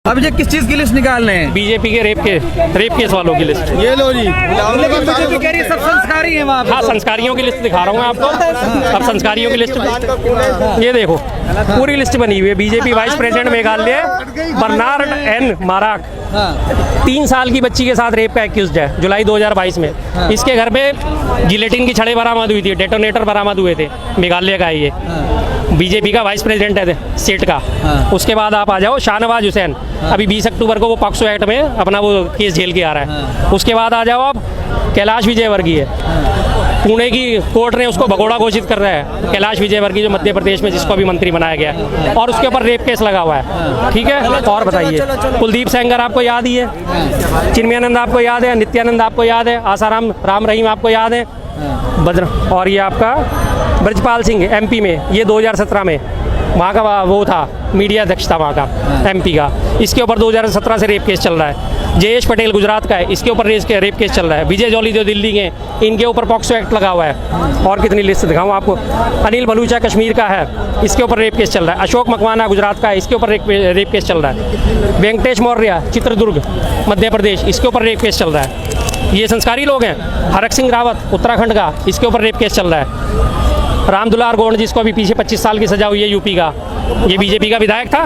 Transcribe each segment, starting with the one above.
अब ये किस चीज की लिस्ट निकाल रहे हैं? बीजेपी के रेप केस वालों की लिस्ट। ये लो जी। बीजेपी कह रही है सब संस्कारी है वहाँ पे। हाँ, संस्कारियों की लिस्ट दिखा रहा हूँ मैं आपको। अब संस्कारियों की लिस्ट ये देखो, पूरी लिस्ट बनी हुई है। BJP vice president Meghalaya Bernard N Marak 3 साल की बच्ची के साथ रेप का एक्यूज्ड है, जुलाई 2022 में। इसके घर पे जिलेटिन की छड़ें बरामद हुई थी, डेटोनेटर बरामद हुए थे। मेघालय का है ये, बीजेपी का वाइस प्रेसिडेंट है स्टेट का। उसके बाद आप आ जाओ शाहनवाज हुसैन, अभी 20 अक्टूबर को वो पॉक्सो एक्ट में अपना वो केस झेल के आ रहा है। उसके बाद आ जाओ आप कैलाश विजयवर्गीय, पुणे की कोर्ट ने उसको भगोड़ा घोषित कर रहा है। कैलाश विजयवर्गीय जो मध्य प्रदेश में जिसको अभी मंत्री बनाया गया है, और उसके ऊपर रेप केस लगा हुआ है। ठीक है, और बताइए, कुलदीप सेंगर आपको याद ही है, चिन्मयानंद आपको याद है, नित्यानंद आपको याद है, आसाराम राम रहीम आपको याद है, बद्र, और ये आपका ब्रजपाल सिंह एमपी में, ये 2017 में वहाँ का वो था, मीडिया अध्यक्ष था वहाँ का एमपी का। इसके ऊपर 2017 से रेप केस चल रहा है। जयेश पटेल गुजरात का है, इसके ऊपर रेप केस चल रहा है। विजय जॉली जो दिल्ली के, इनके ऊपर पॉक्सो एक्ट लगा हुआ है। और कितनी लिस्ट दिखाऊँ आपको? अनिल बलूचा कश्मीर का है, इसके ऊपर रेप केस चल रहा है। अशोक मकवाना गुजरात का है, इसके ऊपर रेप केस चल रहा है। वेंकटेश मौर्य चित्रदुर्ग मध्य प्रदेश, इसके ऊपर रेप केस चल रहा है। ये संस्कारी लोग हैं। हरक सिंह रावत उत्तराखंड का, इसके ऊपर रेप केस चल रहा है। राम दुलार गोंड, जिसको अभी पीछे 25 साल की सजा हुई है, यूपी का, ये बीजेपी का विधायक था।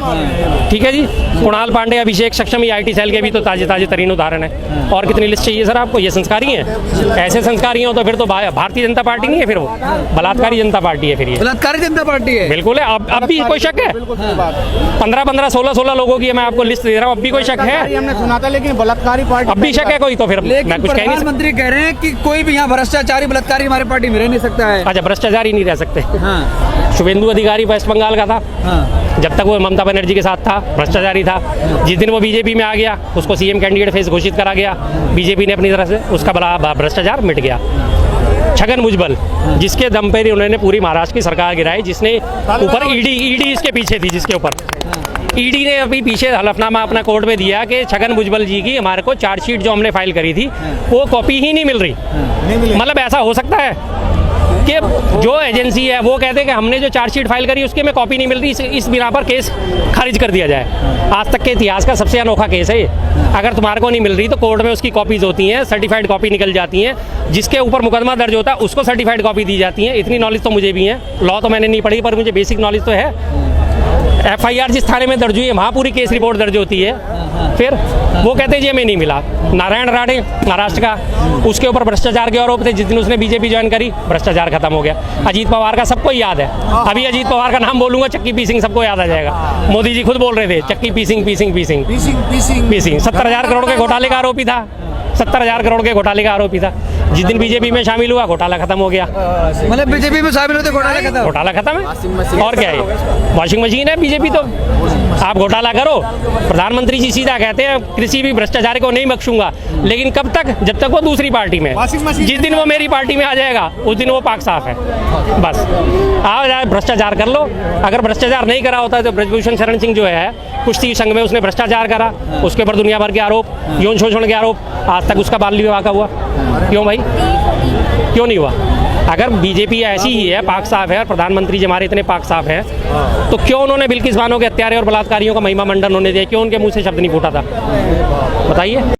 ठीक है जी। कुणाल पांडे, अभिषेक सक्षम, ये IT सेल के भी तो ताजे तरीन उदाहरण है। और कितनी लिस्ट चाहिए सर आपको? ये संस्कारी हैं। ऐसे संस्कारी हो तो फिर तो भारतीय जनता पार्टी नहीं है, फिर वो बलात्कारी जनता पार्टी है। फिर ये बलात्कारी जनता पार्टी है, बिल्कुल है। अब भी कोई शक है? 15-15, 16-16 लोगों की मैं आपको लिस्ट दे रहा हूँ, अब भी कोई शक है? हमने सुना था, लेकिन बलात्कारी पार्टी अब भी शक है कोई? तो फिर मैं कुछ कह नहीं सकता। प्रधानमंत्री कह रहे हैं कि कोई भी यहाँ भ्रष्टाचारी बलात्कारी हमारी पार्टी में रह नहीं सकता है। अच्छा, भ्रष्टाचारी नहीं रह सकते। हाँ। शुभेंदु अधिकारी वेस्ट बंगाल का था। हाँ। जब तक वो ममता बनर्जी के साथ था, भ्रष्टाचारी था। जिस दिन वो बीजेपी में आ गया, उसको CM कैंडिडेट फेस घोषित करा गया, बीजेपी ने अपनी तरफ से, उसका बड़ा भ्रष्टाचार मिट गया। छगन भुजबल, जिसके दम पर उन्होंने पूरी महाराष्ट्र की सरकार गिराई, जिसने ऊपर ईडी इसके पीछे थी, जिसके ऊपर ईडी ने अभी पीछे हलफनामा अपना कोर्ट में दिया कि छगन भुजबल जी की हमारे को चार्जशीट जो हमने फाइल करी थी वो कॉपी ही नहीं मिल रही। मतलब ऐसा हो सकता है कि जो एजेंसी है वो कहते हैं कि हमने जो चार्जशीट फाइल करी उसकी में कॉपी नहीं मिल रही, इस बिना पर केस खारिज कर दिया जाए। आज तक के इतिहास का सबसे अनोखा केस है ये। अगर तुम्हारे को नहीं मिल रही तो कोर्ट में उसकी कॉपीज होती हैं, सर्टिफाइड कॉपी निकल जाती हैं, जिसके ऊपर मुकदमा दर्ज होता है उसको सर्टिफाइड कॉपी दी जाती है। इतनी नॉलेज तो मुझे भी है। लॉ तो मैंने नहीं पढ़ी, पर मुझे बेसिक नॉलेज तो है। FIR जिस थाने में दर्ज हुई है वहाँ पूरी केस रिपोर्ट दर्ज होती है। फिर वो कहते हैं जी हमें नहीं मिला। नारायण राणे महाराष्ट्र का, उसके ऊपर भ्रष्टाचार के आरोप थे। जिस दिन उसने बीजेपी ज्वाइन करी, भ्रष्टाचार खत्म हो गया। अजीत पवार का सबको याद है। अभी अजीत पवार का नाम बोलूंगा, चक्की पीसिंग सबको याद आ जाएगा। मोदी जी खुद बोल रहे थे चक्की पीसिंग 70,000 करोड़ के घोटाले का आरोपी था। 70,000 करोड़ के घोटाले का आरोपी था। जिस दिन बीजेपी में शामिल हुआ, घोटाला खत्म हो गया। मतलब बीजेपी में शामिल होते घोटाला खत्म है। और क्या है? वॉशिंग मशीन है बीजेपी तो। आप घोटाला करो। प्रधानमंत्री जी सीधा कहते हैं किसी भी भ्रष्टाचार को नहीं बख्शूंगा, लेकिन कब तक? जब तक वो दूसरी पार्टी में। जिस दिन वो मेरी पार्टी में आ जाएगा उस दिन वो पाक साफ है। बस आओ जाए, भ्रष्टाचार कर लो। अगर भ्रष्टाचार नहीं करा होता तो ब्रजभूषण शरण सिंह जो है कुश्ती संघ में, उसने भ्रष्टाचार करा, उसके ऊपर दुनिया भर के आरोप, यौन शोषण के आरोप, आज तक उसका बाल विवाह का हुआ। क्यों भाई, क्यों नहीं हुआ? अगर बीजेपी ऐसी ही है, पाक साफ है, और प्रधानमंत्री जी हमारे इतने पाक साफ हैं, तो क्यों उन्होंने बिल्किस बानो के हत्यारे और बलात्कारियों का महिमा मंडन होने दिया? क्यों उनके मुंह से शब्द नहीं फूटा था? बताइए।